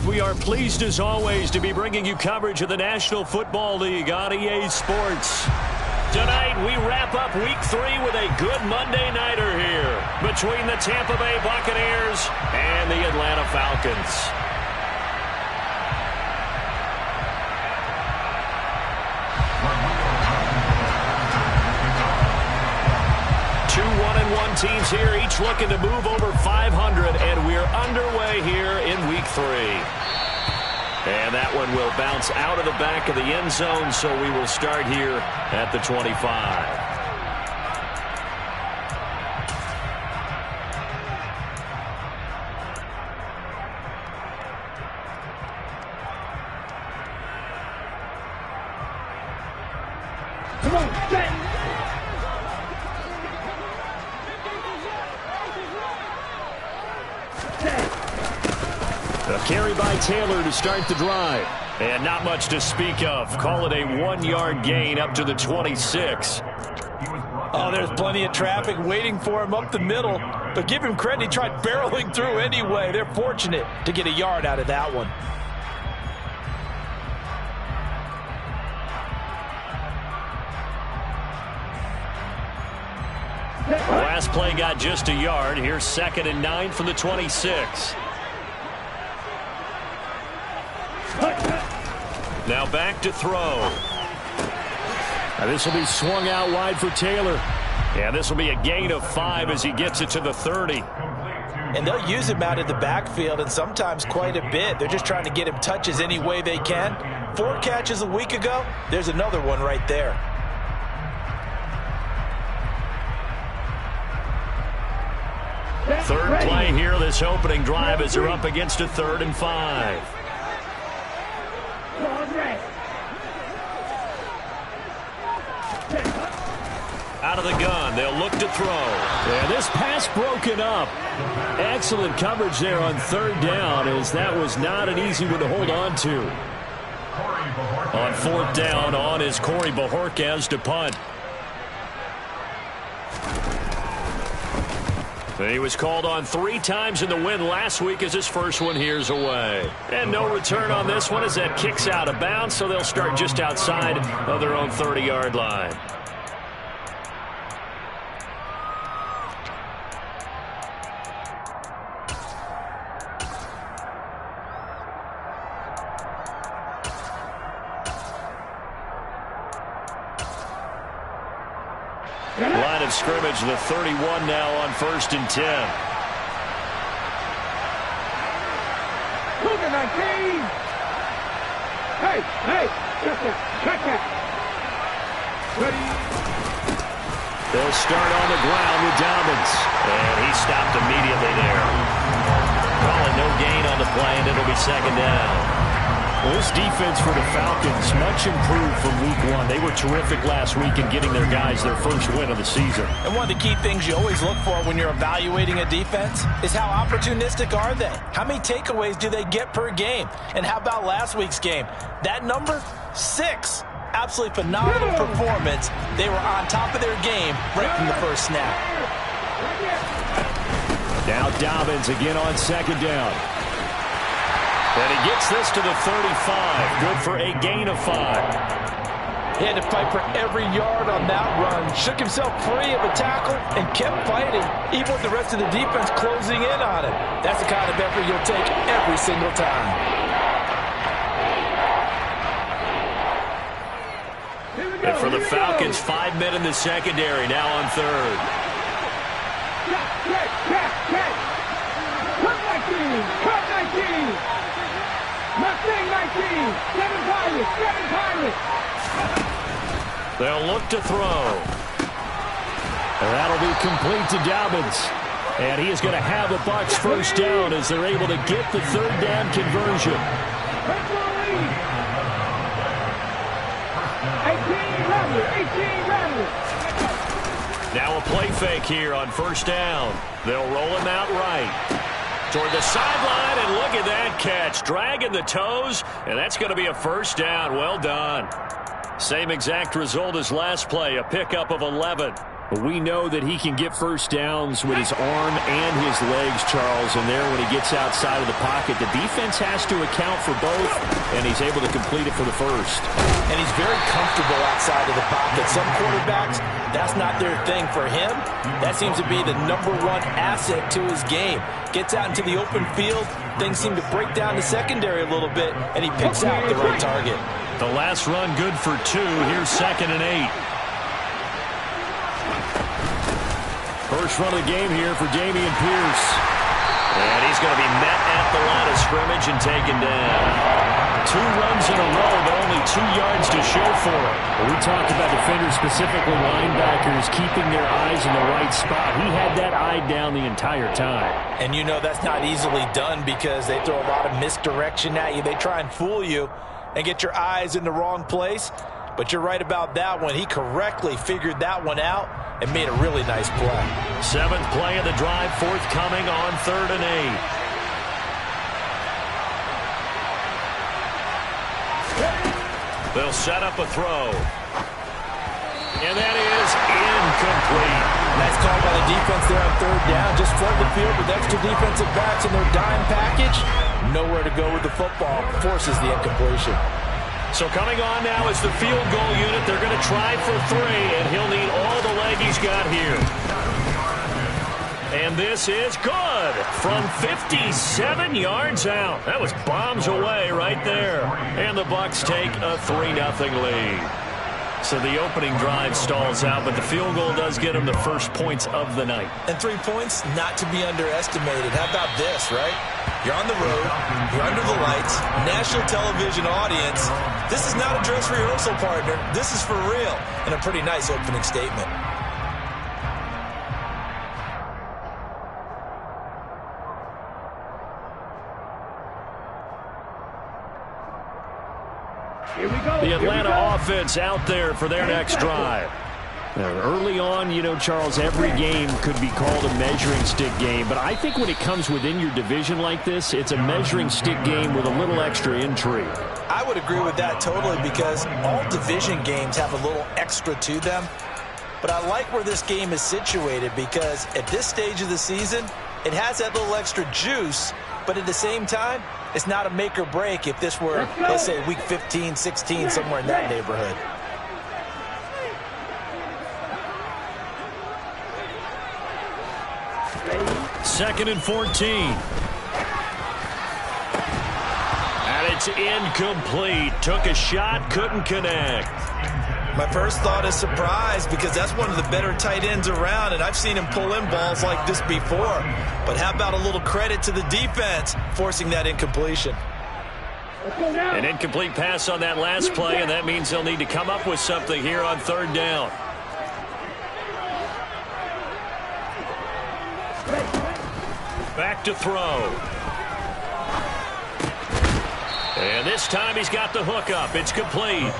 We are pleased as always to be bringing you coverage of the National Football League on EA Sports. Tonight we wrap up Week 3 with a good Monday nighter here between the Tampa Bay Buccaneers and the Atlanta Falcons. Two 1-1 teams here, each looking to move over 500, and we're underway here in Week 3. And that one will bounce out of the back of the end zone, so we will start here at the 25. Come on, set! A carry by Taylor to start the drive. And not much to speak of. Call it a 1-yard gain up to the 26. Oh, there's plenty of traffic waiting for him up the middle. But give him credit, he tried barreling through anyway. They're fortunate to get a yard out of that one. The last play got just a yard. Here's 2nd and 9 from the 26. Now back to throw. Now this will be swung out wide for Taylor. And this will be a gain of 5 as he gets it to the 30. And they'll use him out of the backfield, and sometimes quite a bit. They're just trying to get him touches any way they can. 4 catches a week ago. There's another one right there. Third play here, this opening drive as they're up against a 3rd and 5. Out of the gun, they'll look to throw. Yeah, this pass broken up. Excellent coverage there on 3rd down, as that was not an easy one to hold on to. On 4th down, on is Corey Bojorquez to punt. He was called on 3 times in the win last week as his first one here's away. And no return on this one as that kicks out of bounds, so they'll start just outside of their own 30-yard line. Line of scrimmage, the 31 now on 1st and 10. Cougar 19! Hey, check that! Ready? They'll start on the ground with Dobbins. And he stopped immediately there. Calling no gain on the play, and it'll be 2nd down. Well, this defense for the Falcons, much improved from Week 1. They were terrific last week in getting their guys their first win of the season. And one of the key things you always look for when you're evaluating a defense is how opportunistic are they? How many takeaways do they get per game? And how about last week's game? That number, 6. Absolutely phenomenal performance. They were on top of their game right from the first snap. Now Dobbins again on 2nd down. And he gets this to the 35. Good for a gain of 5. He had to fight for every yard on that run. Shook himself free of a tackle and kept fighting, even with the rest of the defense closing in on him. That's the kind of effort you'll take every single time. And for the Falcons, 5 men in the secondary, now on 3rd. Cut 19! Mustang 19! 7 Pirates! They'll look to throw. And that'll be complete to Dobbins. And he is going to have the Bucs first down as they're able to get the 3rd down conversion. 18 Now a play fake here on 1st down. They'll roll him out right. Toward the sideline, and look at that catch. Dragging the toes, and that's going to be a 1st down. Well done. Same exact result as last play, a pickup of 11. But we know that he can get first downs with his arm and his legs, Charles. And there, when he gets outside of the pocket, the defense has to account for both, and he's able to complete it for the first. And he's very comfortable outside of the pocket. Some quarterbacks, that's not their thing. For him, that seems to be the #1 asset to his game. Gets out into the open field, things seem to break down the secondary a little bit, and he picks out the right target. The last run good for 2. Here's 2nd and 8. First run of the game here for Dameon Pierce. And he's going to be met at the line of scrimmage and taken down. 2 runs in a row, but only 2 yards to show for it. We talked about defenders, specifically linebackers, keeping their eyes in the right spot. He had that eye down the entire time. And you know that's not easily done because they throw a lot of misdirection at you. They try and fool you and get your eyes in the wrong place. But you're right about that one. He correctly figured that one out and made a really nice play. 7th play of the drive, forthcoming on 3rd and 8. They'll set up a throw. And that is incomplete. Nice call by the defense there on 3rd down. Just flood the field with extra defensive backs in their dime package. Nowhere to go with the football. Forces the incompletion. So coming on now is the field goal unit. They're going to try for 3, and he'll need all the leg he's got here. And this is good from 57 yards out. That was bombs away right there. And the Bucs take a 3-0 lead. So the opening drive stalls out, but the field goal does get them the first points of the night. And 3 points, not to be underestimated. How about this, right? You're on the road, you're under the lights, national television audience. This is not a dress rehearsal, partner. This is for real, and a pretty nice opening statement. Here we go. The Atlanta offense out there for their next drive. Now, early on, you know, Charles, every game could be called a measuring stick game. But I think when it comes within your division like this, it's a measuring stick game with a little extra intrigue. I would agree with that totally because all division games have a little extra to them. But I like where this game is situated because at this stage of the season, it has that little extra juice. But at the same time, it's not a make or break if this were, let's say, week 15, 16, somewhere in that neighborhood. Second and 14. And it's incomplete. Took a shot, couldn't connect. My first thought is surprise because that's one of the better tight ends around, and I've seen him pull in balls like this before. But how about a little credit to the defense forcing that incompletion? An incomplete pass on that last play, and that means they'll need to come up with something here on 3rd down. Back to throw. And this time he's got the hook up. It's complete.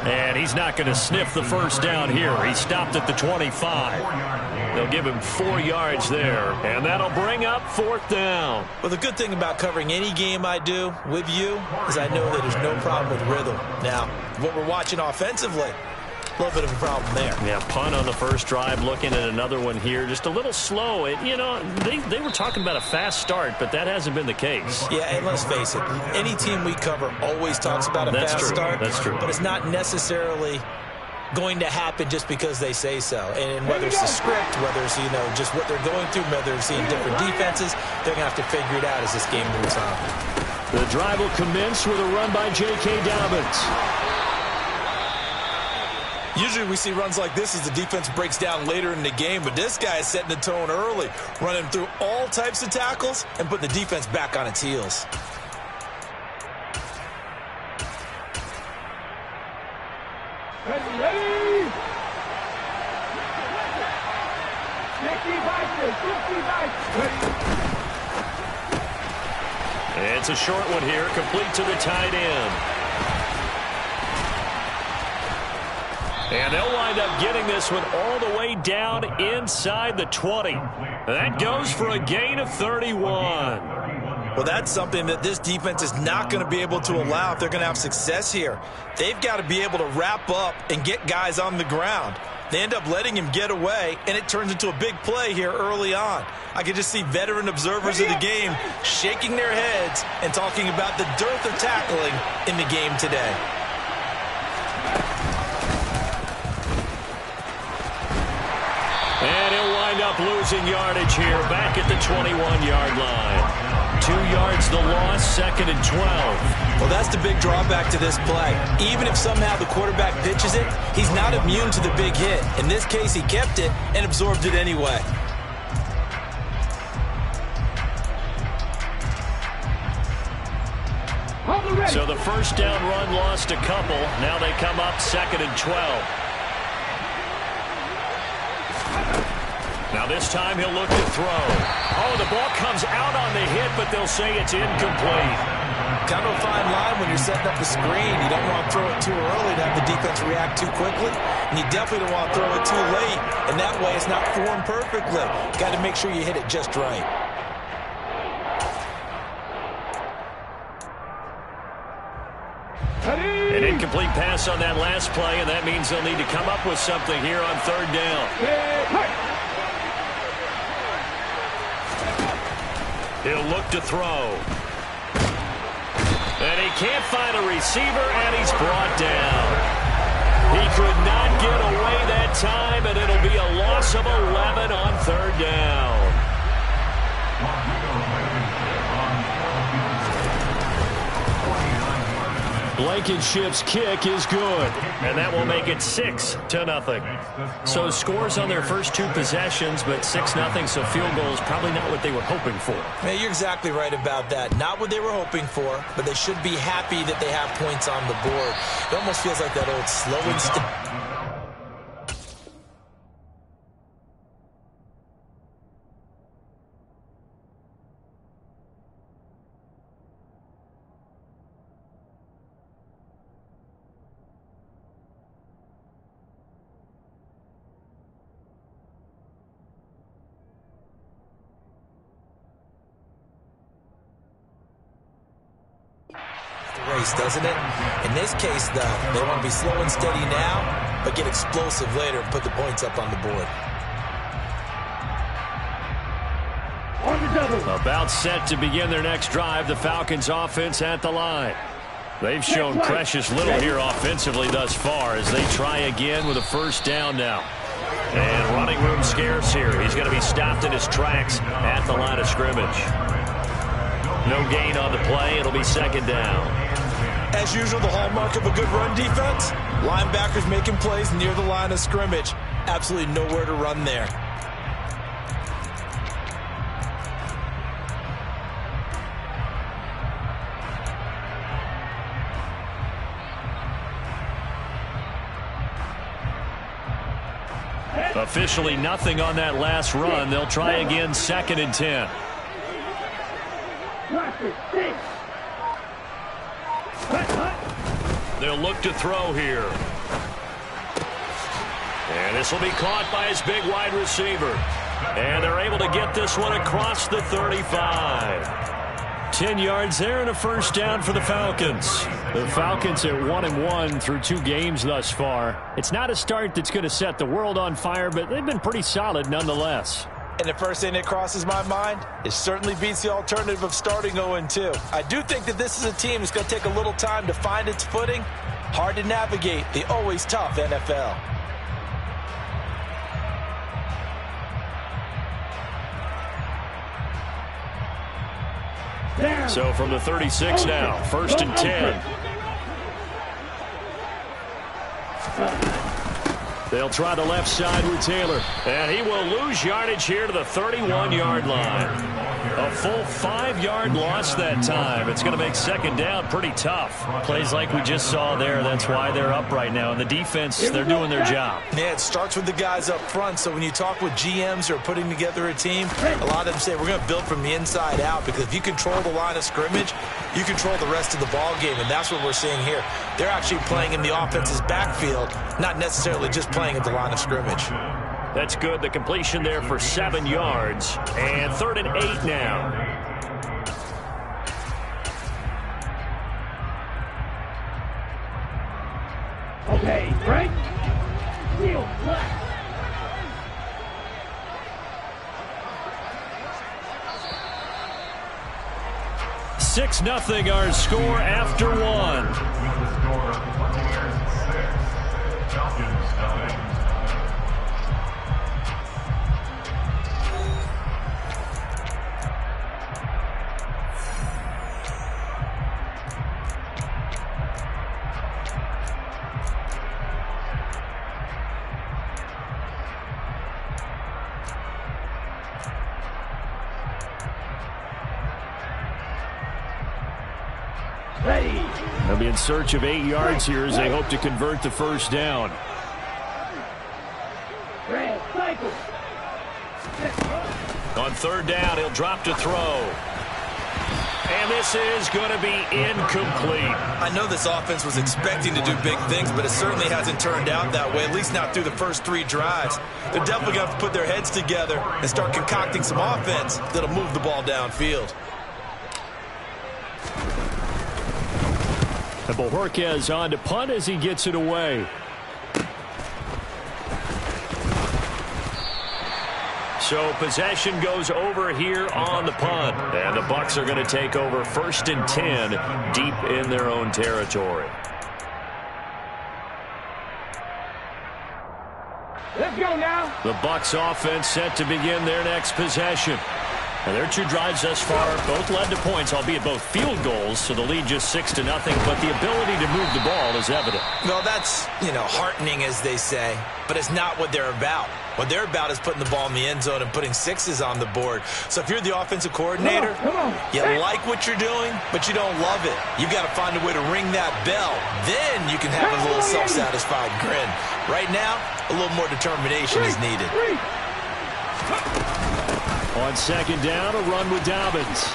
And he's not going to sniff the first down here. He stopped at the 25. They'll give him 4 yards there. And that'll bring up 4th down. Well, the good thing about covering any game I do with you is I know that there's no problem with rhythm. Now, what we're watching offensively, a little bit of a problem there. Yeah, punt on the first drive, looking at another one here. Just a little slow. You know, they were talking about a fast start, but that hasn't been the case. Yeah, and let's face it, any team we cover always talks about a fast start. That's true. But it's not necessarily going to happen just because they say so. And whether it's the script, whether it's, you know, just what they're going through, whether they're seeing different defenses, they're going to have to figure it out as this game moves on. The drive will commence with a run by J.K. Dobbins. Usually we see runs like this as the defense breaks down later in the game, but this guy is setting the tone early, running through all types of tackles and putting the defense back on its heels. Ready? It's a short one here, complete to the tight end. And they'll wind up getting this one all the way down inside the 20. That goes for a gain of 31. Well, that's something that this defense is not going to be able to allow if they're going to have success here. They've got to be able to wrap up and get guys on the ground. They end up letting him get away, and it turns into a big play here early on. I can just see veteran observers of the game shaking their heads and talking about the dearth of tackling in the game today. And he'll wind up losing yardage here back at the 21-yard line. 2 yards the loss, 2nd and 12. Well, that's the big drawback to this play. Even if somehow the quarterback pitches it, he's not immune to the big hit. In this case, he kept it and absorbed it anyway. So the first down run lost a couple. Now they come up 2nd and 12. Now this time he'll look to throw. Oh, the ball comes out on the hit, but they'll say it's incomplete. Kind of a fine line when you're setting up a screen. You don't want to throw it too early to have the defense react too quickly. And you definitely don't want to throw it too late. And that way it's not formed perfectly. Got to make sure you hit it just right. An incomplete pass on that last play, and that means they'll need to come up with something here on 3rd down. He'll look to throw. And he can't find a receiver, and he's brought down. He could not get away that time, and it'll be a loss of 11 on 3rd down. Blankenship's kick is good, and that will make it 6-0. So scores on their first 2 possessions, but 6-0, so field goal is probably not what they were hoping for. Yeah, you're exactly right about that. Not what they were hoping for, but they should be happy that they have points on the board. It almost feels like that old slow and steady. Race, doesn't it? In this case, though, they want to be slow and steady now, but get explosive later and put the points up on the board. About set to begin their next drive, the Falcons offense at the line. They've shown precious little here offensively thus far as they try again with a 1st down now. And running room scarce here. He's going to be stopped in his tracks at the line of scrimmage. No gain on the play. It'll be 2nd down. As usual, the hallmark of a good run defense, linebackers making plays near the line of scrimmage. Absolutely nowhere to run there. Officially nothing on that last run. They'll try again 2nd and 10. They'll look to throw here. And this will be caught by his big wide receiver. And they're able to get this one across the 35. 10 yards there and a 1st down for the Falcons. The Falcons at 1-1 through 2 games thus far. It's not a start that's going to set the world on fire, but they've been pretty solid nonetheless. And the first thing that crosses my mind, it certainly beats the alternative of starting 0-2. I do think that this is a team that's going to take a little time to find its footing. Hard to navigate the always tough NFL. So from the 36 now, 1st and 10. They'll try the left side with Taylor. And he will lose yardage here to the 31-yard line. A full 5-yard loss that time. It's going to make 2nd down pretty tough. Plays like we just saw there. That's why they're up right now. And the defense, they're doing their job. Yeah, it starts with the guys up front. So when you talk with GMs who are putting together a team, a lot of them say we're going to build from the inside out, because if you control the line of scrimmage, you control the rest of the ball game. And that's what we're seeing here. They're actually playing in the offense's backfield, not necessarily just playing at the line of scrimmage. That's good. The completion there for 7 yards. And 3rd and 8 now. Okay, Frank. Field left. 6-0 our score after one. They'll be in search of 8 yards here as they hope to convert the first down. On third down, he'll drop to throw. And this is going to be incomplete. I know this offense was expecting to do big things, but it certainly hasn't turned out that way, at least not through the first 3 drives. They're definitely going to have to put their heads together and start concocting some offense that'll move the ball downfield. And Bojorquez on to punt as he gets it away. So possession goes over here on the punt. And the Bucs are going to take over 1st and 10 deep in their own territory. Let's go now. The Bucs offense set to begin their next possession. And their 2 drives thus far both led to points, albeit both field goals, so the lead just 6-0, but the ability to move the ball is evident. Well, that's, heartening, as they say, but it's not what they're about. What they're about is putting the ball in the end zone and putting 6s on the board. So if you're the offensive coordinator, you like what you're doing, but you don't love it. You've got to find a way to ring that bell. Then you can have a little self-satisfied grin. Right now, a little more determination is needed. On second down, a run with Dobbins.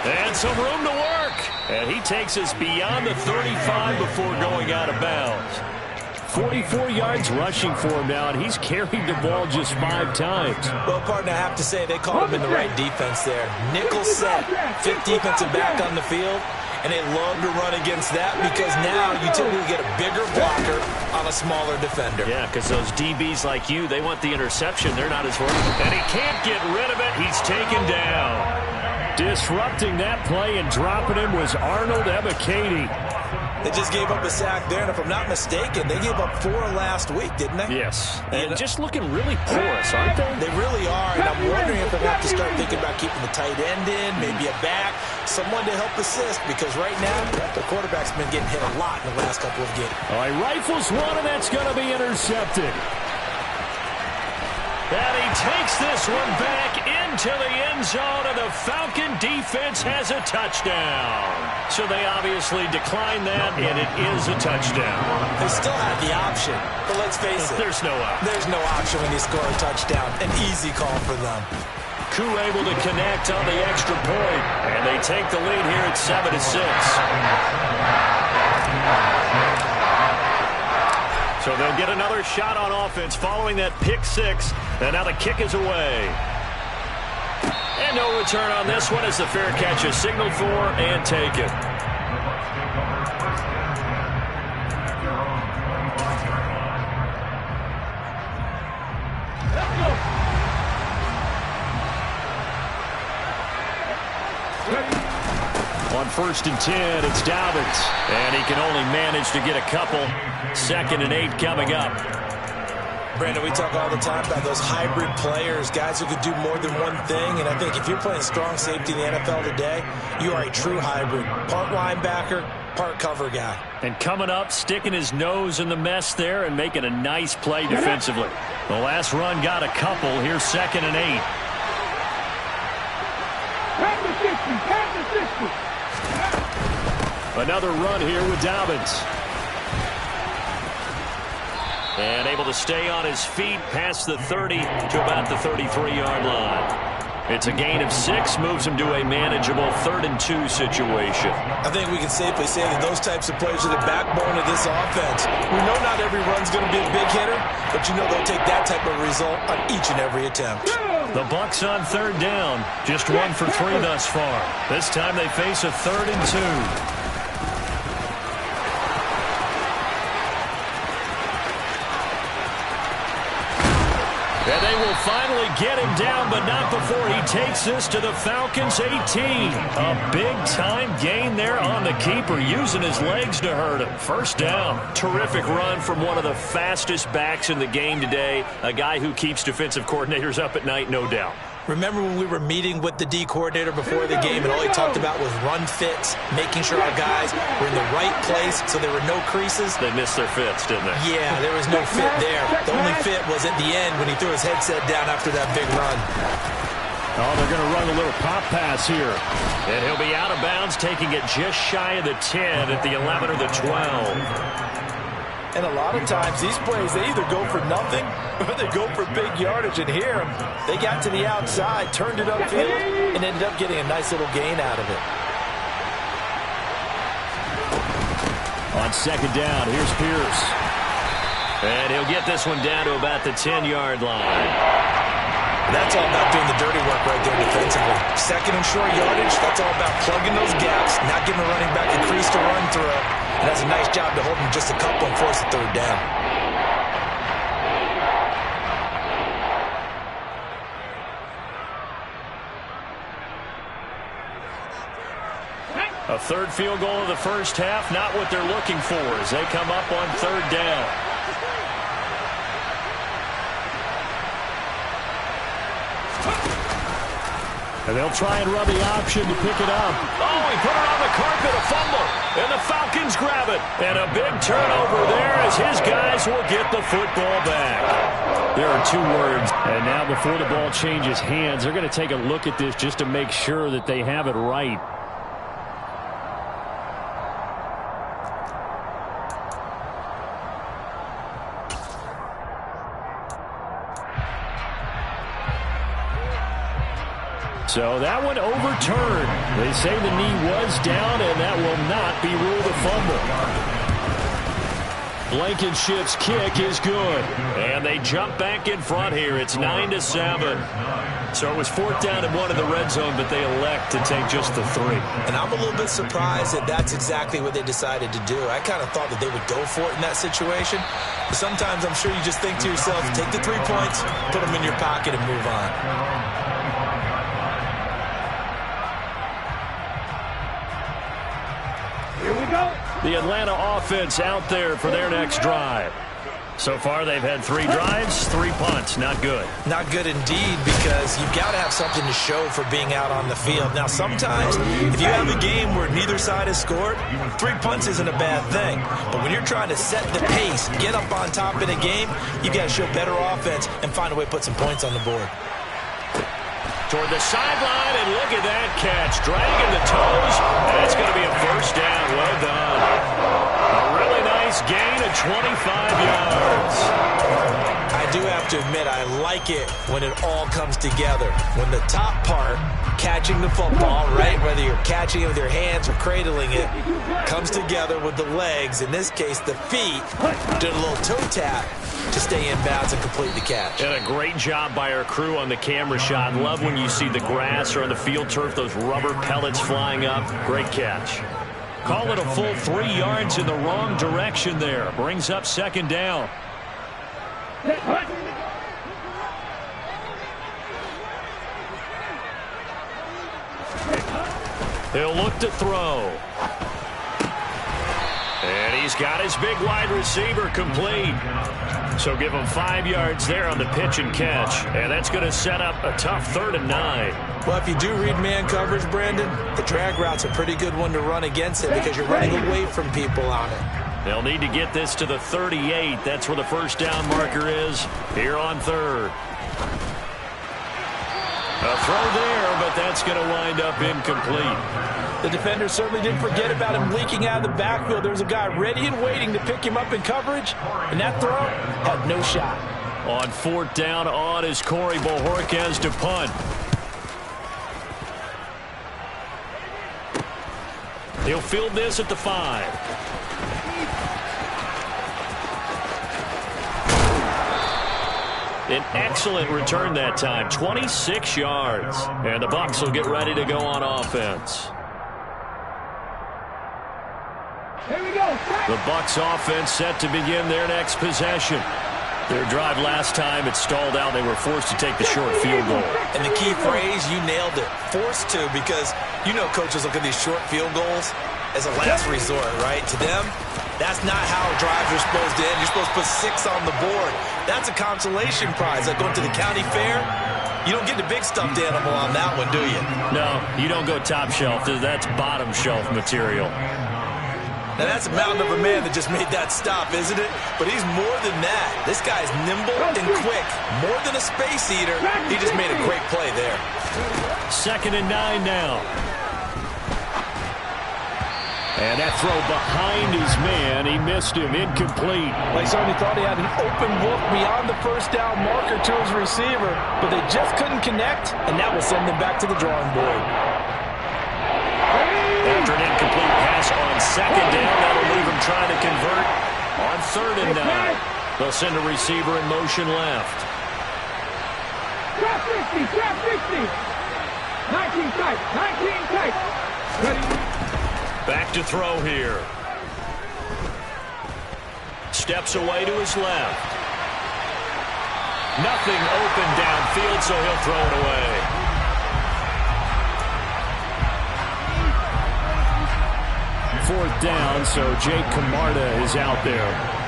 And some room to work. And he takes us beyond the 35 before going out of bounds. 44 yards rushing for him now, and he's carried the ball just 5 times. Well, partner, I have to say they caught him in the right defense there. Nickel set, 5th defensive back on the field. And they love to run against that because now you typically get a bigger blocker on a smaller defender. Yeah, because those DBs like you, they want the interception. They're not as worried. And he can't get rid of it. He's taken down. Disrupting that play and dropping him was Arnold Ebiketie. They just gave up a sack there, and if I'm not mistaken, they gave up 4 last week, didn't they? Yes, and just looking really porous, aren't they? They really are, and I'm wondering if they're going to have to start thinking about keeping the tight end in, maybe a back, someone to help assist, because right now, the quarterback's been getting hit a lot in the last couple of games. All right, rifles one, and that's going to be intercepted. And he takes this one back into the end zone, and the Falcon defense has a touchdown. So they obviously declined that, and it is a touchdown. They still have the option, but let's face it. There's no option. There's no option when you score a touchdown. An easy call for them. Koo able to connect on the extra point, and they take the lead here at 7-6. So they'll get another shot on offense following that pick 6, and now the kick is away. And no return on this one as the fair catch is signaled for and taken. On 1st and 10, it's Dobbins, and he can only manage to get a couple. 2nd and 8 coming up. Brandon, we talk all the time about those hybrid players, guys who could do more than one thing, and I think if you're playing strong safety in the NFL today, you are a true hybrid. Part linebacker, part cover guy. And coming up, sticking his nose in the mess there and making a nice play defensively. The last run got a couple. Here's 2nd and 8. Another run here with Dobbins. And able to stay on his feet past the 30 to about the 33-yard line. It's a gain of 6, moves him to a manageable 3rd and 2 situation. I think we can safely say that those types of plays are the backbone of this offense. We know not every run's going to be a big hitter, but you know they'll take that type of result on each and every attempt. The Bucs on 3rd down, just 1 for 3 thus far. This time they face a 3rd and 2. finally get him down, but not before he takes this to the Falcons' 18. A big-time gain there on the keeper, using his legs to hurt him. First down. Terrific run from one of the fastest backs in the game today, a guy who keeps defensive coordinators up at night, no doubt. Remember when we were meeting with the D coordinator before the game and all he talked about was run fits, making sure our guys were in the right place so there were no creases? They missed their fits, didn't they? Yeah, there was no fit there. The only fit was at the end when he threw his headset down after that big run. Oh, they're going to run a little pop pass here. And he'll be out of bounds, taking it just shy of the 10 at the 11 or the 12. And a lot of times, these plays, they either go for nothing or they go for big yardage. And here, they got to the outside, turned it upfield, and ended up getting a nice little gain out of it. On second down, here's Pierce. And he'll get this one down to about the 10-yard line. That's all about doing the dirty work right there defensively. Second and short yardage, that's all about plugging those gaps, not giving the running back a crease to run through. And that's a nice job to hold him just a couple and force a third down. A third field goal of the first half, not what they're looking for as they come up on third down. And they'll try and run the option to pick it up. Oh, he put it on the carpet, a fumble. And the Falcons grab it. And a big turnover there as his guys will get the football back. There are 2 words. And now before the ball changes hands, they're going to take a look at this just to make sure that they have it right. So that one overturned. They say the knee was down, and that will not be ruled a fumble. Blankenship's kick is good. And they jump back in front here. It's 9-7. So it was 4th down and 1 in the red zone, but they elect to take just the 3. And I'm a little bit surprised that that's exactly what they decided to do. I kind of thought that they would go for it in that situation. But sometimes I'm sure you just think to yourself, take the 3 points, put them in your pocket, and move on. Here we go. The Atlanta offense out there for their next drive. So far, they've had 3 drives, 3 punts. Not good. Not good indeed, because you've got to have something to show for being out on the field. Now, sometimes, if you have a game where neither side has scored, 3 punts isn't a bad thing. But when you're trying to set the pace, get up on top in a game, you've got to show better offense and find a way to put some points on the board. Toward the sideline, and look at that catch. Dragging the toes, and it's going to be a first down. Well done. A really nice gain of 25 yards. I do have to admit, I like it when it all comes together. When the top part, catching the football, right, whether you're catching it with your hands or cradling it, comes together with the legs, in this case the feet, did a little toe tap to stay in bounds and complete the catch. And a great job by our crew on the camera shot. Love when you see the grass or on the field turf, those rubber pellets flying up. Great catch. Call it a full 3 yards in the wrong direction there. Brings up second down. He'll look to throw. And he's got his big wide receiver complete. So give him 5 yards there on the pitch and catch. And that's going to set up a tough 3rd and 9. Well, if you do read man coverage, Brandon, the drag route's a pretty good one to run against it because you're running away from people on it. They'll need to get this to the 38. That's where the first down marker is here on 3rd. A throw there, but that's going to wind up incomplete. The defender certainly didn't forget about him leaking out of the backfield. There was a guy ready and waiting to pick him up in coverage, and that throw had no shot. On 4th down, on is Corey Bojorquez to punt. He'll field this at the 5. An excellent return that time, 26 yards. And the Bucs will get ready to go on offense. Here we go. The Bucs offense set to begin their next possession. Their drive last time, it stalled out. They were forced to take the short field goal. And the key phrase, you nailed it, forced to, because you know coaches look at these short field goals as a last resort, right? To them, that's not how drives are supposed to end. You're supposed to put 6 on the board. That's a consolation prize. Like going to the county fair, you don't get the big stuffed animal on that one, do you? No, you don't go top shelf. That's bottom shelf material. Now, that's a mountain of a man that just made that stop, isn't it? But he's more than that. This guy's nimble and quick. More than a space eater. He just made a great play there. 2nd and 9 now. And that throw behind his man. He missed him. Incomplete. Like Sony thought he had an open look beyond the first down marker to his receiver, but they just couldn't connect, and that will send them back to the drawing board. After an incomplete pass on 2nd down, that'll leave him trying to convert on 3rd and 9. They'll send a receiver in motion left. Trap 60, trap 60. 19 tight, 19 tight. Ready? Back to throw here. Steps away to his left. Nothing open downfield, so he'll throw it away. Fourth down, so Jake Camarda is out there.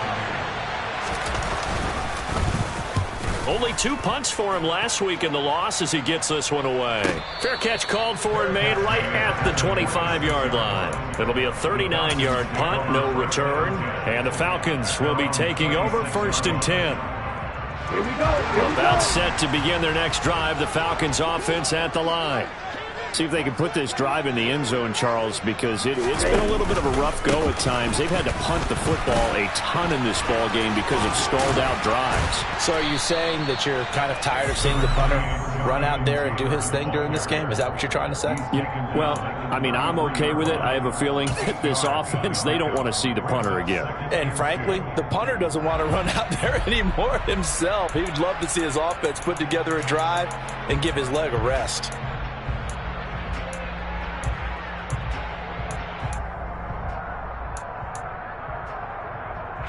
Only 2 punts for him last week in the loss as he gets this one away. Fair catch called for and made right at the 25-yard line. It'll be a 39-yard punt, no return. And the Falcons will be taking over 1st and 10. Here we go. About set to begin their next drive, the Falcons offense at the line. See if they can put this drive in the end zone, Charles, because it's been a little bit of a rough go at times. They've had to punt the football a ton in this ball game because of stalled-out drives. So are you saying that you're kind of tired of seeing the punter run out there and do his thing during this game? Is that what you're trying to say? Yeah, well, I mean, I'm okay with it. I have a feeling that this offense, they don't want to see the punter again. And frankly, the punter doesn't want to run out there anymore himself. He would love to see his offense put together a drive and give his leg a rest.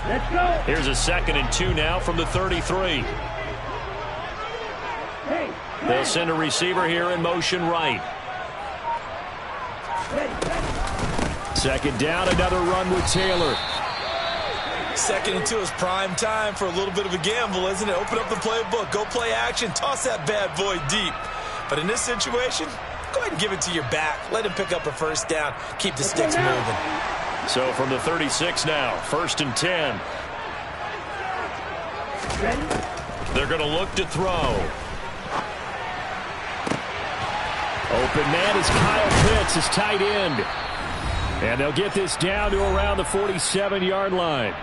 Let's go. Here's a 2nd and 2 now from the 33. Hey. They'll send a receiver here in motion right. 2nd down, another run with Taylor. 2nd and 2 is prime time for a little bit of a gamble, isn't it? Open up the playbook, go play action, toss that bad boy deep. But in this situation, go ahead and give it to your back. Let him pick up a 1st down. Keep the sticks moving. So from the 36 now, 1st and 10. They're going to look to throw. Open man is Kyle Pitts, his tight end. And they'll get this down to around the 47-yard line.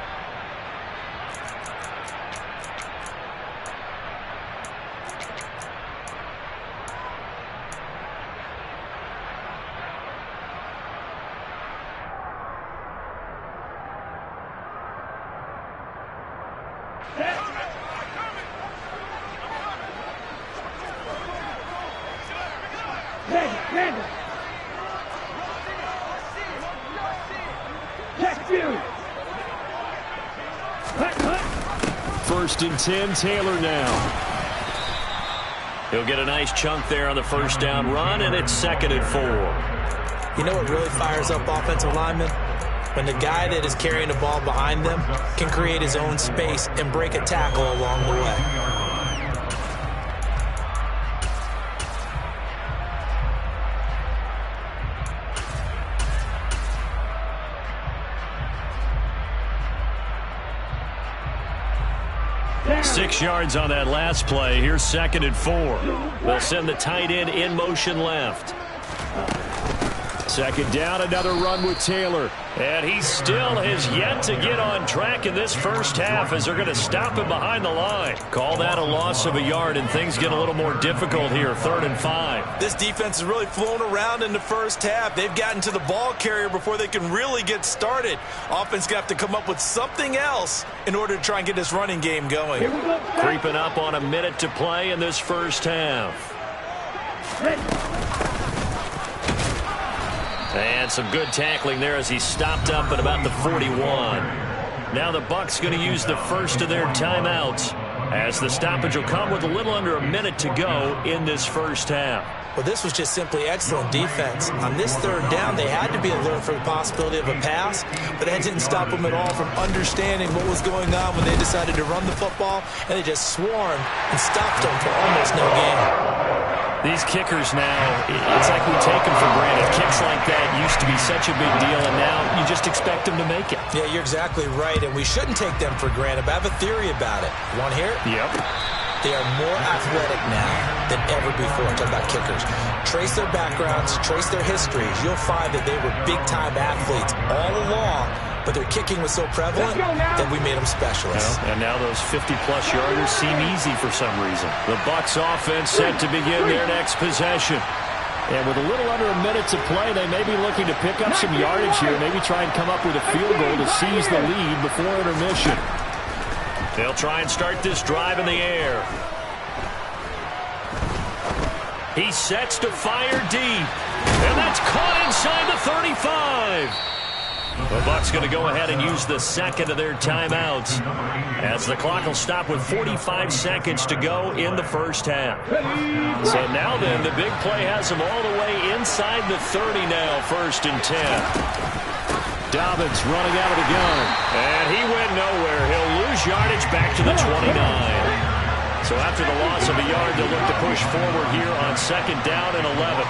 First and 10, Taylor now. He'll get a nice chunk there on the 1st down run, and it's 2nd and 4. You know what really fires up offensive linemen? When the guy that is carrying the ball behind them can create his own space and break a tackle along the way. Down. 6 yards on that last play. Here's 2nd and 4. They'll send the tight end in motion left. 2nd down, another run with Taylor. And he still has yet to get on track in this first half as they're going to stop him behind the line. Call that a loss of a yard, and things get a little more difficult here, 3rd and 5. This defense has really flown around in the first half. They've gotten to the ball carrier before they can really get started. Offense going to have to come up with something else in order to try and get this running game going. Creeping up on a minute to play in this first half. And some good tackling there as he stopped up at about the 41. Now the Bucs going to use the first of their timeouts, as the stoppage will come with a little under a minute to go in this first half. Well, this was just simply excellent defense. On this third down, they had to be alert for the possibility of a pass, but that didn't stop them at all from understanding what was going on when they decided to run the football, and they just swarmed and stopped them for almost no gain. These kickers now, it's like we take them for granted. Kicks like that used to be such a big deal, and now you just expect them to make it. Yeah, you're exactly right, and we shouldn't take them for granted, but I have a theory about it. You want to hear it? Yep. They are more athletic now than ever before. I'm talking about kickers. Trace their backgrounds, trace their histories. You'll find that they were big-time athletes all along, but their kicking was so prevalent that we made them specialists. And now those 50-plus yarders seem easy for some reason. The Bucs offense set to begin their next possession. And with a little under a minute to play, they may be looking to pick up some yardage here, maybe try and come up with a field goal to seize the lead before intermission. They'll try and start this drive in the air. He sets to fire deep. And that's caught inside the 35. The Bucs going to go ahead and use the second of their timeouts, as the clock will stop with 45 seconds to go in the first half. So now then, the big play has them all the way inside the 30 now, 1st and 10. Dobbins running out of the gun. And he went nowhere. He'll lose yardage back to the 29. So after the loss of a yard, they'll look to push forward here on 2nd down and 11.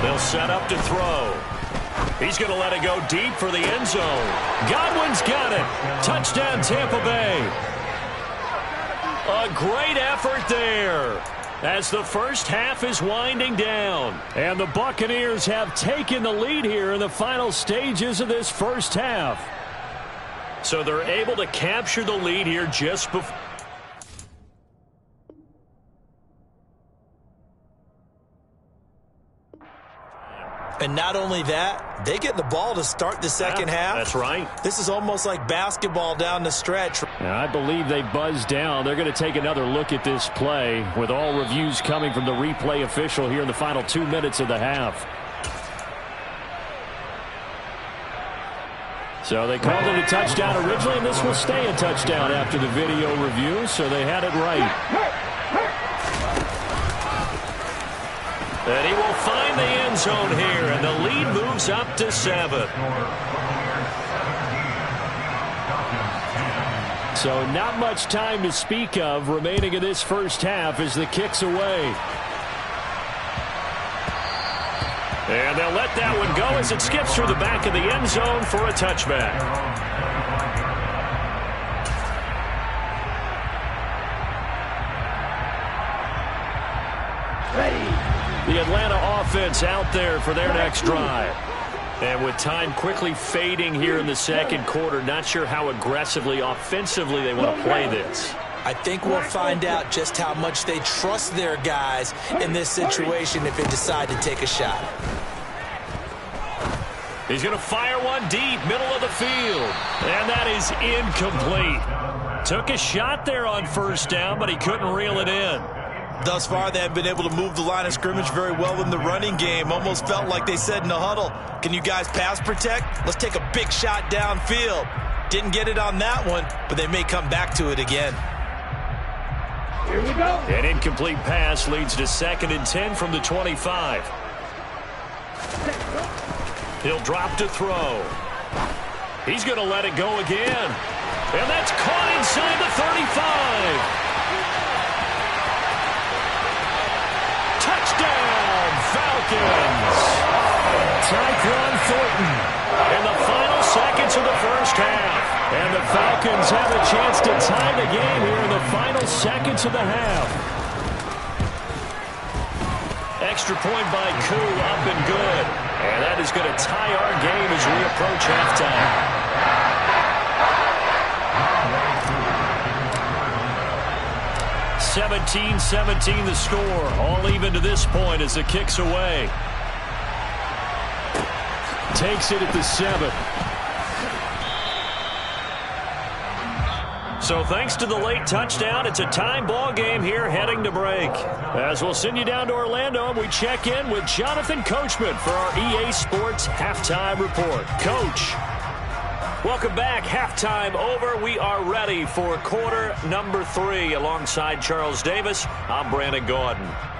They'll set up to throw. He's going to let it go deep for the end zone. Godwin's got it. Touchdown, Tampa Bay. A great effort there, as the first half is winding down. And the Buccaneers have taken the lead here in the final stages of this first half. So they're able to capture the lead here just before. And not only that, they get the ball to start the second half. That's right. This is almost like basketball down the stretch. I believe they buzzed down. They're going to take another look at this play, with all reviews coming from the replay official here in the final 2 minutes of the half. So they called it a touchdown originally, and this will stay a touchdown after the video review, so they had it right. And he will find the end zone here, and the lead moves up to 7. So not much time to speak of remaining in this first half as the kick's away. And they'll let that one go as it skips through the back of the end zone for a touchback. The Atlanta offense out there for their next drive. And with time quickly fading here in the second quarter, not sure how aggressively, offensively they want to play this. I think we'll find out just how much they trust their guys in this situation if they decide to take a shot. He's going to fire one deep, middle of the field. And that is incomplete. Took a shot there on 1st down, but he couldn't reel it in. Thus far, they have been able to move the line of scrimmage very well in the running game. Almost felt like they said in the huddle, can you guys pass protect? Let's take a big shot downfield. Didn't get it on that one, but they may come back to it again. Here we go. An incomplete pass leads to 2nd and 10 from the 25. He'll drop to throw. He's going to let it go again. And that's caught inside the 35. Touchdown, Falcons. Tyquan Thornton in the final seconds of the first half. And the Falcons have a chance to tie the game here in the final seconds of the half. Extra point by Koo, up and good. And that is going to tie our game as we approach halftime. 17-17 the score. All even to this point as the kick's away. Takes it at the 7. So thanks to the late touchdown, it's a time ball game here heading to break. As we'll send you down to Orlando, we check in with Jonathan Coachman for our EA Sports Halftime Report. Coach, welcome back. Halftime over. We are ready for quarter number 3. Alongside Charles Davis, I'm Brandon Gaudin.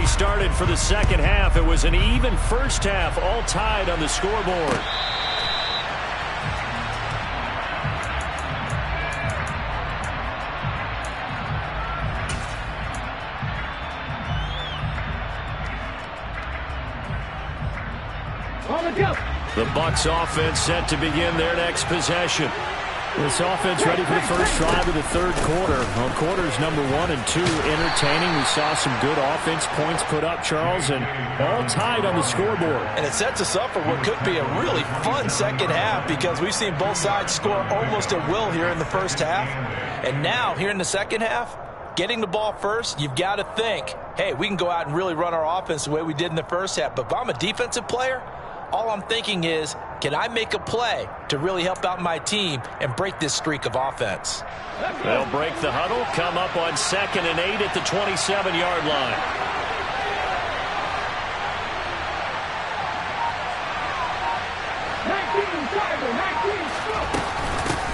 Started for the second half. It was an even first half, all tied on the scoreboard. The Bucs offense set to begin their next possession. This offense ready for the first drive of the third quarter. Well, quarters number 1 and 2 entertaining. We saw some good offense points put up, Charles, and all tied on the scoreboard. And it sets us up for what could be a really fun second half because we've seen both sides score almost at will here in the first half. And now, here in the second half, getting the ball first, you've got to think, hey, we can go out and really run our offense the way we did in the first half. But if I'm a defensive player, all I'm thinking is, can I make a play to really help out my team and break this streak of offense? They'll break the huddle, come up on 2nd and 8 at the 27-yard line.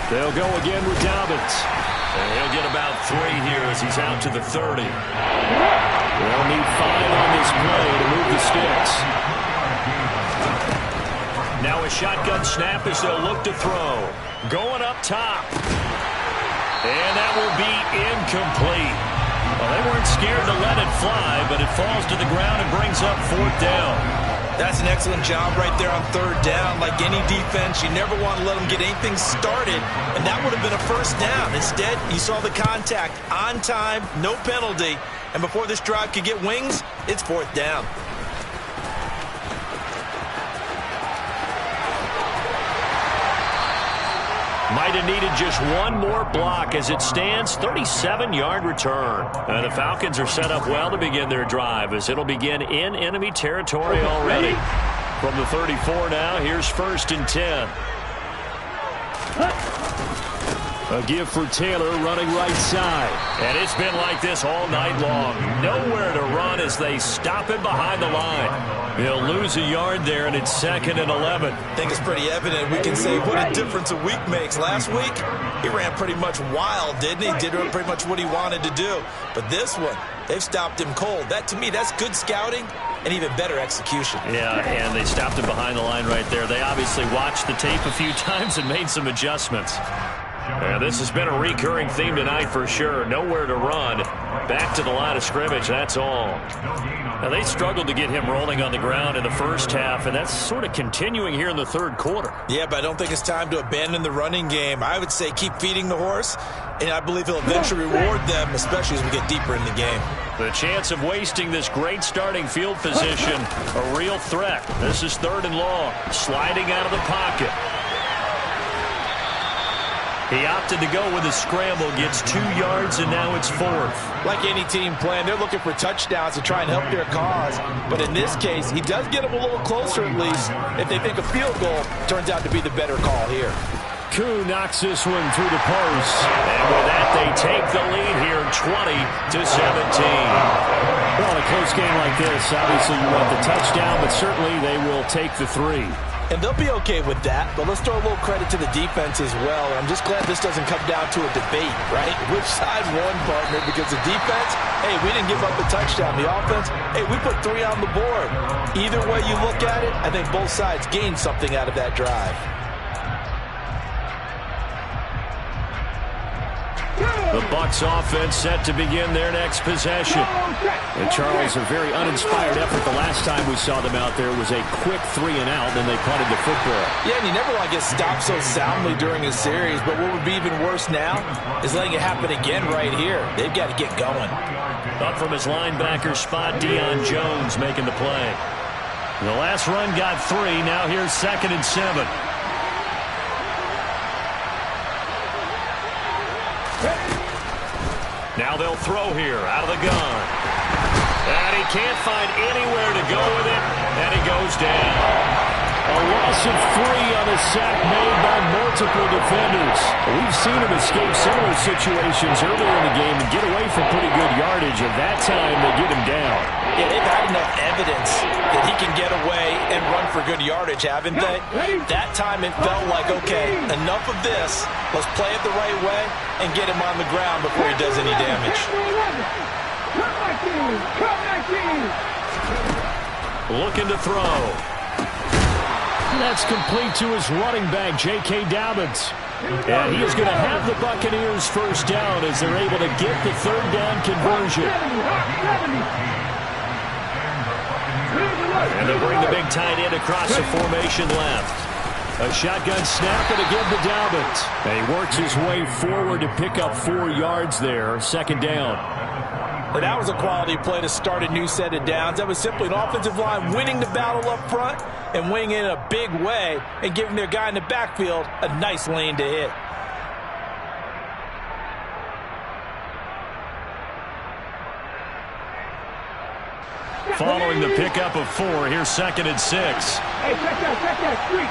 They'll go again with Dobbins. And he'll get about 3 here as he's out to the 30. They'll need 5 on this play to move the sticks. Now a shotgun snap as they'll look to throw. Going up top. And that will be incomplete. Well, they weren't scared to let it fly, but it falls to the ground and brings up 4th down. That's an excellent job right there on 3rd down. Like any defense, you never want to let them get anything started, and that would have been a first down. Instead, you saw the contact on time, no penalty, and before this drive could get wings, it's 4th down. Might have needed just one more block as it stands, 37-yard return. And the Falcons are set up well to begin their drive as it'll begin in enemy territory already. From the 34 now, here's 1st and 10. A give for Taylor running right side. And it's been like this all night long. Nowhere to run as they stop him behind the line. He'll lose a yard there, and it's 2nd and 11. I think it's pretty evident. We can say what a difference a week makes. Last week, he ran pretty much wild, didn't he? Did pretty much what he wanted to do. But this one, they've stopped him cold. That, to me, that's good scouting and even better execution. Yeah, and they stopped him behind the line right there. They obviously watched the tape a few times and made some adjustments. Yeah, this has been a recurring theme tonight for sure. Nowhere to run. Back to the line of scrimmage, that's all. Now, they struggled to get him rolling on the ground in the first half, and that's sort of continuing here in the third quarter. Yeah, but I don't think it's time to abandon the running game. I would say keep feeding the horse, and I believe he'll eventually reward them, especially as we get deeper in the game. The chance of wasting this great starting field position, a real threat. This is 3rd and long. Sliding out of the pocket. He opted to go with a scramble, gets 2 yards, and now it's 4th. Like any team plan, they're looking for touchdowns to try and help their cause. But in this case, he does get them a little closer at least if they think a field goal turns out to be the better call here. Koo knocks this one through the post. And with that, they take the lead here, 20-17. Well, in a close game like this, obviously you want the touchdown, but certainly they will take the 3. And they'll be okay with that, but let's throw a little credit to the defense as well. I'm just glad this doesn't come down to a debate, right? Which side won, partner? Because the defense, hey, we didn't give up a touchdown. The offense, hey, we put 3 on the board. Either way you look at it, I think both sides gained something out of that drive. The Bucs offense set to begin their next possession. And Charles, a very uninspired effort the last time we saw them out there was a quick 3 and out, then they punted the football. Yeah, and you never want to get stopped so soundly during a series, but what would be even worse now is letting it happen again right here. They've got to get going. Up from his linebacker spot, Deion Jones making the play. The last run got 3. Now here's 2nd and 7. Now they'll throw here out of the gun. And he can't find anywhere to go with it. And he goes down. A loss of 3 on a sack made by multiple defenders. We've seen him escape similar situations earlier in the game and get away from pretty good yardage. And that time they get him down. Yeah, they've had enough evidence that he can get away and run for good yardage, haven't they? That time it felt like, okay, enough of this. Let's play it the right way and get him on the ground before he does any damage. Looking to throw. That's complete to his running back, J.K. Dobbins. And he is going to have the Buccaneers first down as they're able to get the 3rd down conversion. And they bring the big tight end across the formation left. A shotgun snap and again to Dobbins. And he works his way forward to pick up 4 yards there. 2nd down. But that was a quality play to start a new set of downs. That was simply an offensive line winning the battle up front and winning in a big way and giving their guy in the backfield a nice lane to hit. Following the pickup of 4, here's 2nd and 6. Hey, check that, street.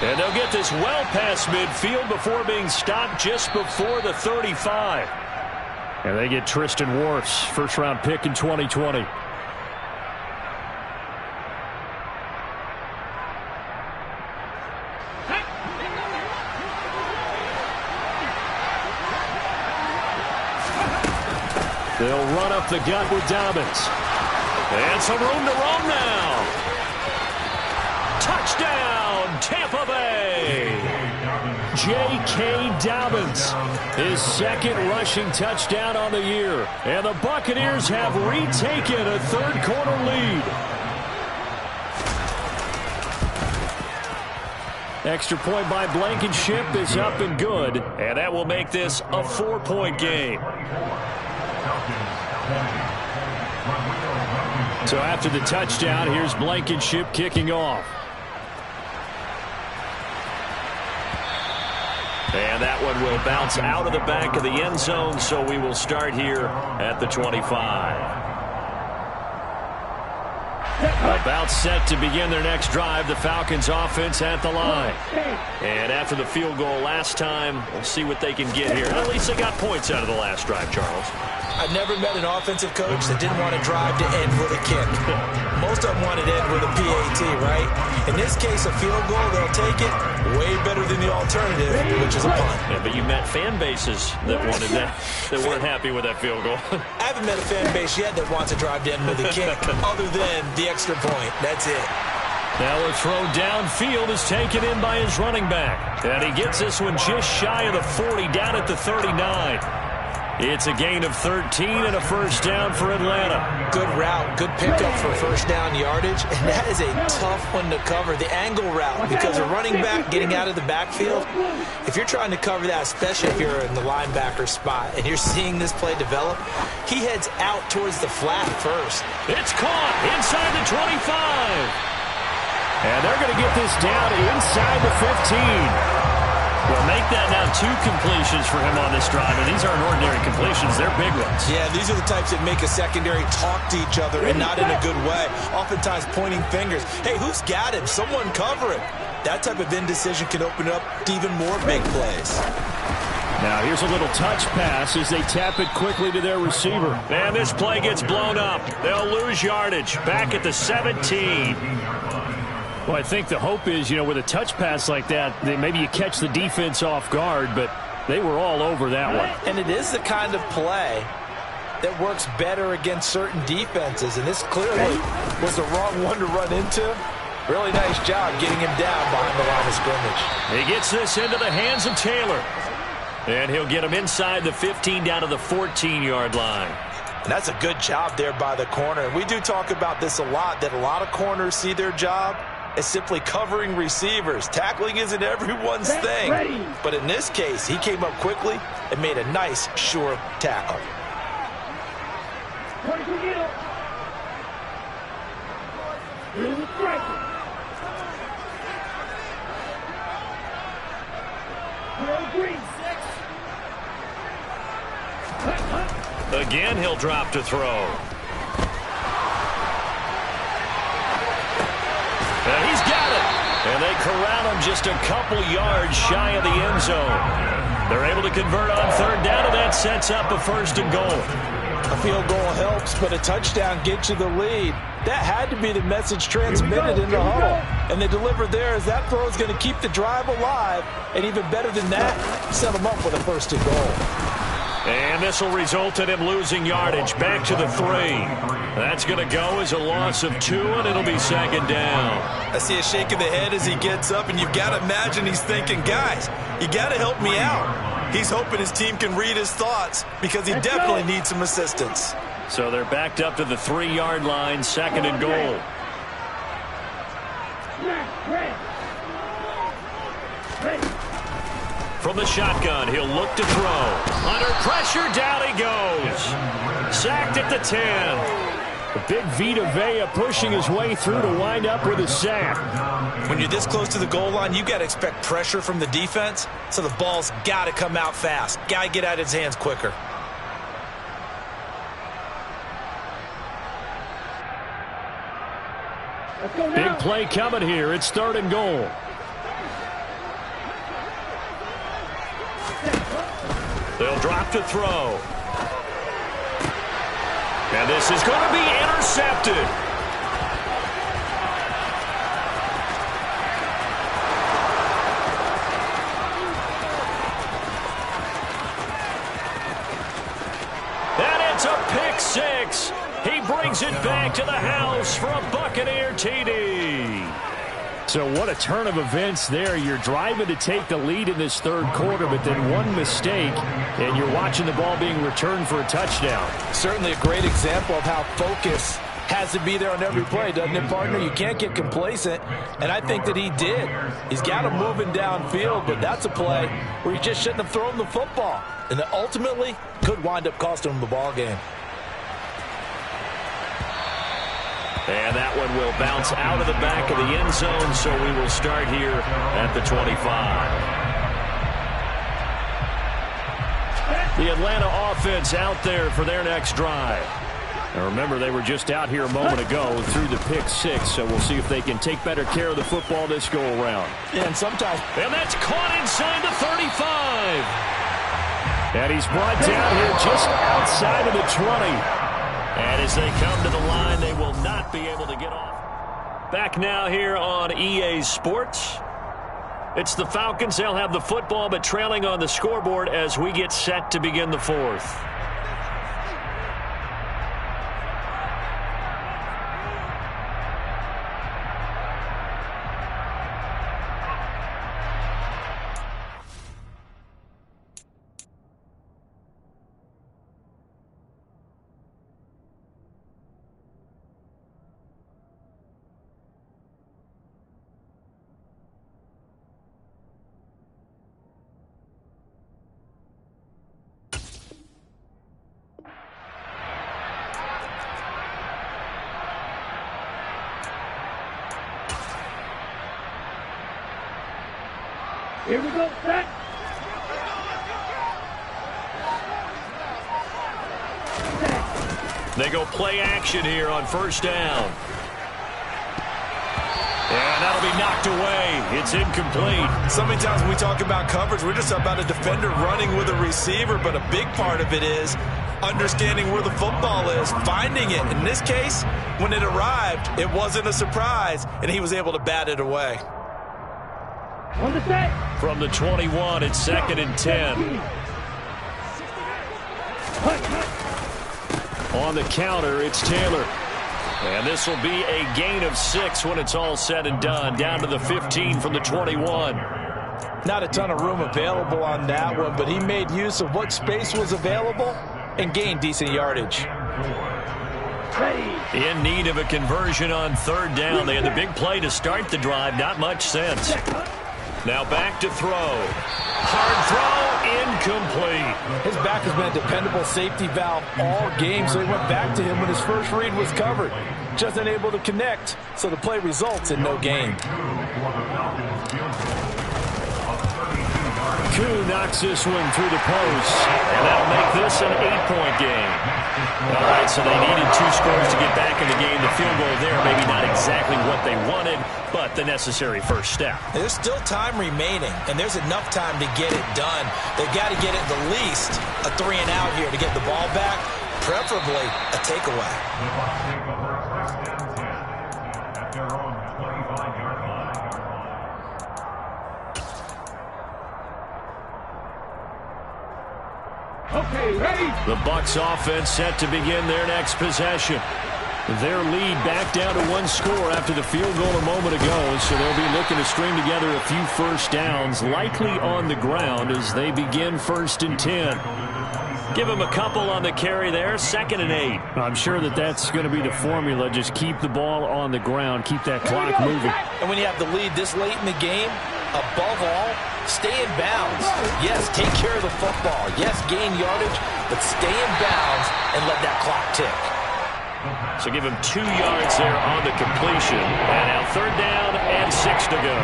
And they'll get this well past midfield before being stopped just before the 35. And they get Tristan Wirfs, first-round pick in 2020. They'll run up the gut with Dobbins. And some room to roam now. Touchdown, Tampa Bay. J.K. Dobbins, his 2nd rushing touchdown on the year. And the Buccaneers have retaken a 3rd quarter lead. Extra point by Blankenship is up and good. And that will make this a 4-point game. So after the touchdown, here's Blankenship kicking off. And that one will bounce out of the back of the end zone, so we will start here at the 25. About set to begin their next drive, the Falcons offense at the line. And after the field goal last time, we'll see what they can get here. At least they got points out of the last drive, Charles. I've never met an offensive coach that didn't want to drive to end with a kick. Most of them wanted to end with a PAT, right? In this case, a field goal, they'll take it way better than the alternative, which is a punt. Yeah, but you met fan bases that wanted that, that weren't happy with that field goal. I haven't met a fan base yet that wants to drive to end with a kick, other than the extra point. That's it. Now a throw downfield is taken in by his running back. And he gets this one just shy of the 40, down at the 39. It's a gain of 13 and a first down for Atlanta. Good route, good pickup for first down yardage, and that is a tough one to cover, the angle route, because a running back getting out of the backfield, if you're trying to cover that, especially if you're in the linebacker spot and you're seeing this play develop, he heads out towards the flat first. It's caught inside the 25. And they're going to get this down inside the 15. Well, make that now 2 completions for him on this drive, and these aren't ordinary completions. They're big ones. Yeah, these are the types that make a secondary talk to each other and not in a good way, oftentimes pointing fingers. Hey, who's got him? Someone cover him. That type of indecision can open up to even more big plays. Now here's a little touch pass as they tap it quickly to their receiver. And this play gets blown up. They'll lose yardage back at the 17. Well, I think the hope is, you know, with a touch pass like that, maybe you catch the defense off guard, but they were all over that one. And it is the kind of play that works better against certain defenses, and this clearly was the wrong one to run into. Really nice job getting him down behind the line of scrimmage. He gets this into the hands of Taylor. And he'll get him inside the 15 down to the 14-yard line. And that's a good job there by the corner. And we do talk about this a lot, that a lot of corners see their job as simply covering receivers. Tackling isn't everyone's thing. But in this case, he came up quickly and made a nice, sure tackle. Again, he'll drop to throw. And he's got it. And they corral him just a couple yards shy of the end zone. They're able to convert on third down, and that sets up a 1st and goal. A field goal helps, but a touchdown gets you the lead. That had to be the message transmitted in the huddle. And they delivered there as that throw is going to keep the drive alive. And even better than that, set them up with a 1st and goal. And this will result in him losing yardage back to the 3. That's going to go as a loss of 2, and it'll be 2nd down. I see a shake of the head as he gets up, and you've got to imagine he's thinking, guys, you got to help me out. He's hoping his team can read his thoughts because he definitely needs some assistance. So they're backed up to the 3-yard line, 2nd and goal. From the shotgun, he'll look to throw. Under pressure, down he goes. Sacked at the 10. The big Vita Vea pushing his way through to wind up with a sack. When you're this close to the goal line, you got to expect pressure from the defense, so the ball's got to come out fast. Got to get out of his hands quicker. Big play coming here. It's 3rd and goal. They'll drop to throw. And this is going to be intercepted. And it's a pick 6. He brings it back to the house for a Buccaneer TD. So what a turn of events there. You're driving to take the lead in this 3rd quarter, but then one mistake, and you're watching the ball being returned for a touchdown. Certainly a great example of how focus has to be there on every play, doesn't it, partner? You can't get complacent, and I think that he did. He's got him moving downfield, but that's a play where he just shouldn't have thrown the football, and that ultimately could wind up costing him the ball game. And that one will bounce out of the back of the end zone, so we will start here at the 25. The Atlanta offense out there for their next drive. Now remember, they were just out here a moment ago through the pick 6, so we'll see if they can take better care of the football this go around. And sometimes. And that's caught inside the 35. And he's brought down here just outside of the 20. And as they come to the line, they will not be able to get off. Back now here on EA Sports. It's the Falcons. They'll have the football, but trailing on the scoreboard as we get set to begin the 4th. Here we go, set. They go play action here on 1st down. And that'll be knocked away. It's incomplete. So many times when we talk about coverage, we're just about a defender running with a receiver, but a big part of it is understanding where the football is, finding it. In this case, when it arrived, it wasn't a surprise, and he was able to bat it away. On the set. From the 21, it's 2nd and 10. On the counter, it's Taylor. And this will be a gain of 6 when it's all said and done. Down to the 15 from the 21. Not a ton of room available on that one, but he made use of what space was available and gained decent yardage. In need of a conversion on third down. They had the big play to start the drive. Not much sense. Now back to throw. Hard throw, incomplete. His back has been a dependable safety valve all game, so he went back to him when his first read was covered. Just unable to connect, so the play results in no gain. Koo knocks this one through the post, and that'll make this an 8-point game. All right, so they needed 2 scores to get back in the game. The field goal there, maybe not exactly what they wanted, but the necessary first step. There's still time remaining, and there's enough time to get it done. They've got to get at the least a 3 and out here to get the ball back, preferably a takeaway. Okay, ready? The Bucs offense set to begin their next possession. Their lead back down to 1 score after the field goal a moment ago, so they'll be looking to string together a few first downs, likely on the ground as they begin 1st and 10. Give them a couple on the carry there, 2nd and 8. I'm sure that's going to be the formula. Just keep the ball on the ground, keep that clock moving. And when you have the lead this late in the game, above all, stay in bounds. Yes, take care of the football. Yes, gain yardage, but stay in bounds and let that clock tick. So give him 2 yards there on the completion. And now 3rd down and 6 to go.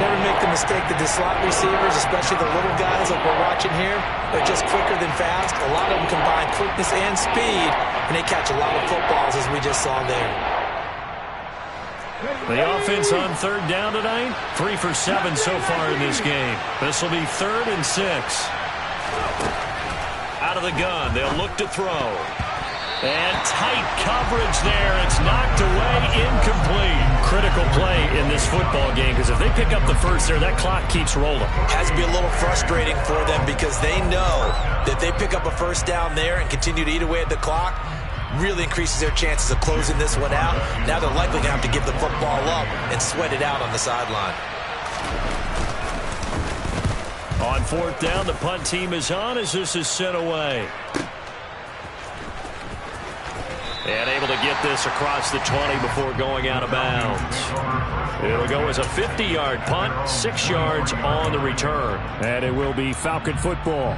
Never make the mistake that the slot receivers, especially the little guys like we're watching here, they're just quicker than fast. A lot of them combine quickness and speed, and they catch a lot of footballs as we just saw there. The offense on 3rd down tonight, 3 for 7 so far in this game. This will be 3rd and 6. Out of the gun, they'll look to throw. And tight coverage there. It's knocked away, incomplete. Critical play in this football game because if they pick up the first there, that clock keeps rolling. Has to be a little frustrating for them because they know that they pick up a first down there and continue to eat away at the clock, really increases their chances of closing this one out. Now they're likely going to have to give the football up and sweat it out on the sideline. On 4th down, the punt team is on as this is sent away. And able to get this across the 20 before going out of bounds. It'll go as a 50-yard punt, 6 yards on the return. And it will be Falcon football.